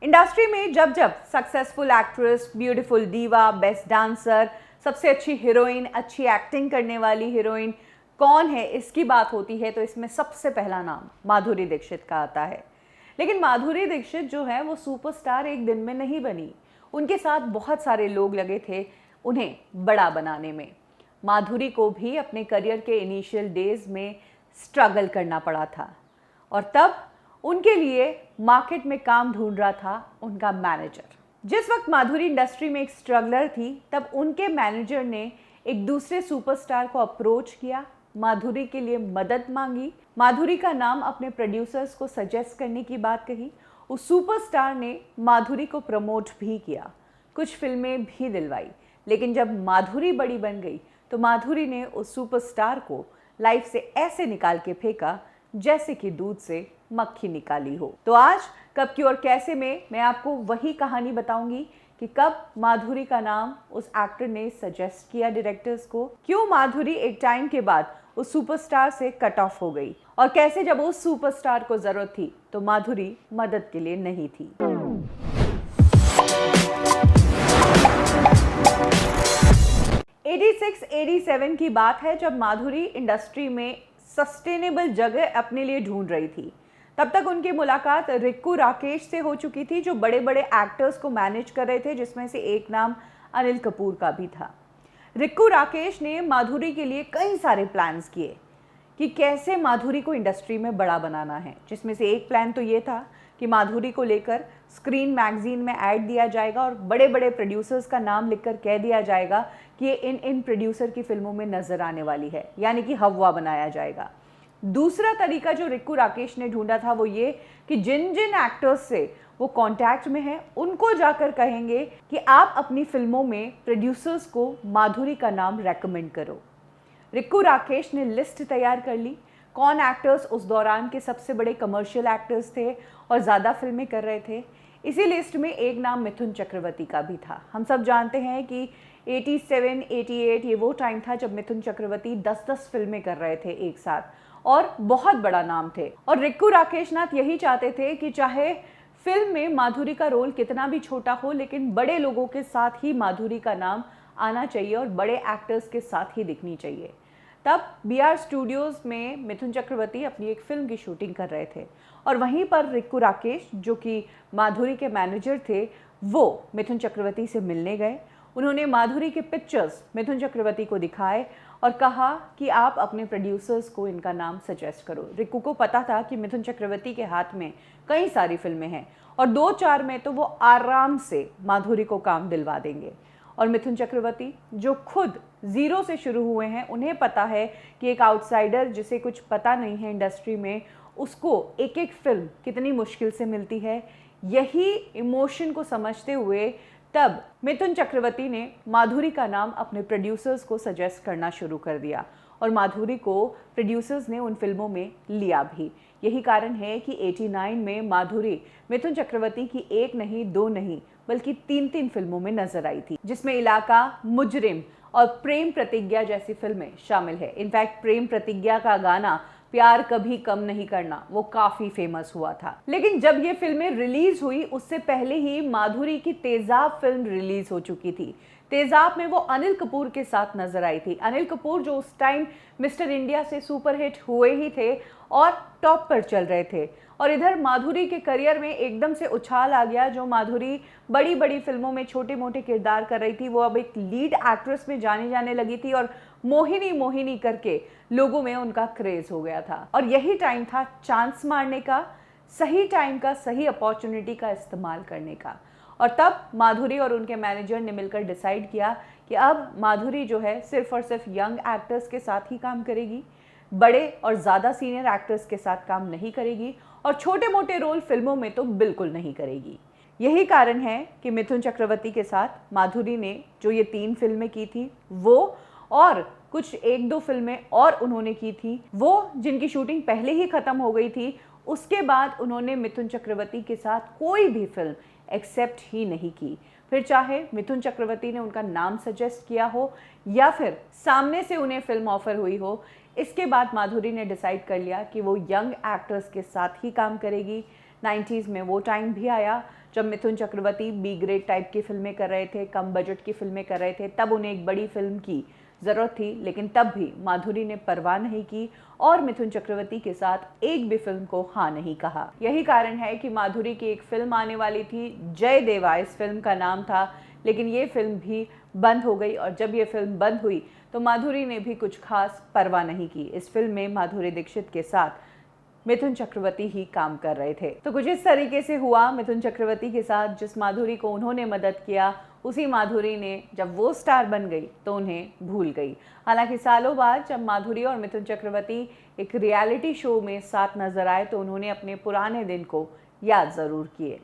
Industry में जब जब सक्सेसफुल एक्ट्रेस, ब्यूटीफुल दीवा, बेस्ट डांसर, सबसे अच्छी हीरोइन, अच्छी एक्टिंग करने वाली हीरोइन कौन है इसकी बात होती है तो इसमें सबसे पहला नाम माधुरी दीक्षित का आता है। लेकिन माधुरी दीक्षित जो है वो सुपरस्टार एक दिन में नहीं बनी। उनके साथ बहुत सारे लोग लगे थे उन्हें बड़ा बनाने में। माधुरी को भी अपने करियर के इनिशियल डेज में स्ट्रगल करना पड़ा था और तब उनके लिए मार्केट में काम ढूंढ रहा था उनका मैनेजर। जिस वक्त माधुरी इंडस्ट्री में एक स्ट्रगलर थी तब उनके मैनेजर ने एक दूसरे सुपरस्टार को अप्रोच किया, माधुरी के लिए मदद मांगी, माधुरी का नाम अपने प्रोड्यूसर्स को सजेस्ट करने की बात कही। उस सुपरस्टार ने माधुरी को प्रमोट भी किया, कुछ फिल्में भी दिलवाई। लेकिन जब माधुरी बड़ी बन गई तो माधुरी ने उस सुपरस्टार को लाइफ से ऐसे निकाल के फेंका जैसे कि दूध से मक्खी निकाली हो। तो आज कब क्यों और कैसे में मैं आपको वही कहानी बताऊंगी कि कब माधुरी का नाम उस एक्टर ने सजेस्ट किया डायरेक्टर्स को, क्यों माधुरी एक टाइम के बाद उस सुपरस्टार से कट ऑफ हो गई और कैसे जब उस सुपरस्टार को जरूरत थी तो माधुरी मदद के लिए नहीं थी। '86, '87 की बात है जब माधुरी इंडस्ट्री में सस्टेनेबल जगह अपने लिए ढूंढ रही थी। तब तक उनकी मुलाकात रिक्कू राकेश से हो चुकी थी जो बड़े बड़े एक्टर्स को मैनेज कर रहे थे, जिसमें से एक नाम अनिल कपूर का भी था। रिक्कू राकेश ने माधुरी के लिए कई सारे प्लान्स किए कि कैसे माधुरी को इंडस्ट्री में बड़ा बनाना है, जिसमें से एक प्लान तो ये था कि माधुरी को लेकर स्क्रीन मैगजीन में ऐड दिया जाएगा और बड़े बड़े प्रोड्यूसर्स का नाम लिखकर कह दिया जाएगा कि ये इन प्रोड्यूसर की फिल्मों में नजर आने वाली है, यानी कि हवा बनाया जाएगा। दूसरा तरीका जो रिक्कू राकेश ने ढूंढा था वो ये कि जिन जिन एक्टर्स से वो कांटेक्ट में हैं उनको जाकर कहेंगे कि आप अपनी फिल्मों में प्रोड्यूसर्स को माधुरी का नाम रेकमेंड करो। रिक्कू राकेश ने लिस्ट तैयार कर ली, कौन एक्टर्स उस दौरान के सबसे बड़े कमर्शियल एक्टर्स थे और ज़्यादा फिल्में कर रहे थे। इसी लिस्ट में एक नाम मिथुन चक्रवर्ती का भी था। हम सब जानते हैं कि 87, 88 ये वो टाइम था जब मिथुन चक्रवर्ती 10-10 फिल्में कर रहे थे एक साथ और बहुत बड़ा नाम थे। और रिक्कू राकेश नाथ यही चाहते थे कि चाहे फिल्म में माधुरी का रोल कितना भी छोटा हो लेकिन बड़े लोगों के साथ ही माधुरी का नाम आना चाहिए और बड़े एक्टर्स के साथ ही दिखनी चाहिए। तब BR स्टूडियोज़ में मिथुन चक्रवर्ती अपनी एक फिल्म की शूटिंग कर रहे थे और वहीं पर रिक्कू राकेश जो कि माधुरी के मैनेजर थे वो मिथुन चक्रवर्ती से मिलने गए। उन्होंने माधुरी के पिक्चर्स मिथुन चक्रवर्ती को दिखाए और कहा कि आप अपने प्रोड्यूसर्स को इनका नाम सजेस्ट करो। रिक्कू को पता था कि मिथुन चक्रवर्ती के हाथ में कई सारी फिल्में हैं और 2-4 में तो वो आराम से माधुरी को काम दिलवा देंगे। और मिथुन चक्रवर्ती जो खुद ज़ीरो से शुरू हुए हैं, उन्हें पता है कि एक आउटसाइडर जिसे कुछ पता नहीं है इंडस्ट्री में उसको एक एक फिल्म कितनी मुश्किल से मिलती है। यही इमोशन को समझते हुए तब मिथुन चक्रवर्ती ने माधुरी का नाम अपने प्रोड्यूसर्स को सजेस्ट करना शुरू कर दिया और माधुरी को प्रोड्यूसर्स ने उन फिल्मों में लिया भी। यही कारण है कि 89 में माधुरी मिथुन चक्रवर्ती की एक नहीं, दो नहीं बल्कि 3-3 फिल्मों में नजर आई थी, जिसमें इलाका, मुजरिम और प्रेम प्रतिज्ञा जैसी फिल्में शामिल है। इनफैक्ट प्रेम प्रतिज्ञा का गाना प्यार कभी कम नहीं करना वो काफी फेमस हुआ था। लेकिन जब ये फिल्में रिलीज हुई उससे पहले ही माधुरी की तेजाब फिल्म रिलीज हो चुकी थी। तेजाब में वो अनिल कपूर के साथ नजर आई थी। अनिल कपूर जो उस टाइम मिस्टर इंडिया से सुपरहिट हुए ही थे और टॉप पर चल रहे थे और इधर माधुरी के करियर में एकदम से उछाल आ गया। जो माधुरी बड़ी बड़ी फिल्मों में छोटे मोटे किरदार कर रही थी वो अब एक लीड एक्ट्रेस में जाने जाने लगी थी और मोहिनी मोहिनी करके लोगों में उनका क्रेज हो गया था। और यही टाइम था चांस मारने का, सही टाइम का, सही अपॉर्चुनिटी का इस्तेमाल करने का। और तब माधुरी और उनके मैनेजर ने मिलकर डिसाइड किया कि अब माधुरी जो है सिर्फ और सिर्फ यंग एक्टर्स के साथ ही काम करेगी, बड़े और ज़्यादा सीनियर एक्टर्स के साथ काम नहीं करेगी और छोटे मोटे रोल फिल्मों में तो बिल्कुल नहीं करेगी। यही कारण है कि मिथुन चक्रवर्ती के साथ माधुरी ने जो ये 3 फिल्में की थी वो और कुछ 1-2 फिल्में और उन्होंने की थी वो जिनकी शूटिंग पहले ही ख़त्म हो गई थी। उसके बाद उन्होंने मिथुन चक्रवर्ती के साथ कोई भी फिल्म एक्सेप्ट ही नहीं की। फिर चाहे मिथुन चक्रवर्ती ने उनका नाम सजेस्ट किया हो या फिर सामने से उन्हें फिल्म ऑफर हुई हो, इसके बाद माधुरी ने डिसाइड कर लिया कि वो यंग एक्टर्स के साथ ही काम करेगी, 90s में वो टाइम भी आया जब Mithun Chakraborty B grade type की फिल्में कर रहे थे, कम बजट की फिल्में कर रहे थे, तब उन्हें एक बड़ी फिल्म की ज़रूरत थी, लेकिन तब भी माधुरी ने परवाह नहीं की और मिथुन चक्रवर्ती के साथ एक भी फिल्म को हाँ नहीं कहा। यही कारण है कि माधुरी की एक फिल्म आने वाली थी, जय देवा इस फिल्म का नाम था, लेकिन ये फिल्म भी बंद हो गई और जब ये फिल्म बंद हुई तो माधुरी ने भी कुछ खास परवाह नहीं की। इस फिल्म में माधुरी दीक्षित के साथ मिथुन चक्रवर्ती ही काम कर रहे थे। तो कुछ इस तरीके से हुआ मिथुन चक्रवर्ती के साथ। जिस माधुरी को उन्होंने मदद किया, उसी माधुरी ने जब वो स्टार बन गई तो उन्हें भूल गई। हालांकि सालों बाद जब माधुरी और मिथुन चक्रवर्ती एक रियलिटी शो में साथ नजर आए तो उन्होंने अपने पुराने दिन को याद जरूर किए।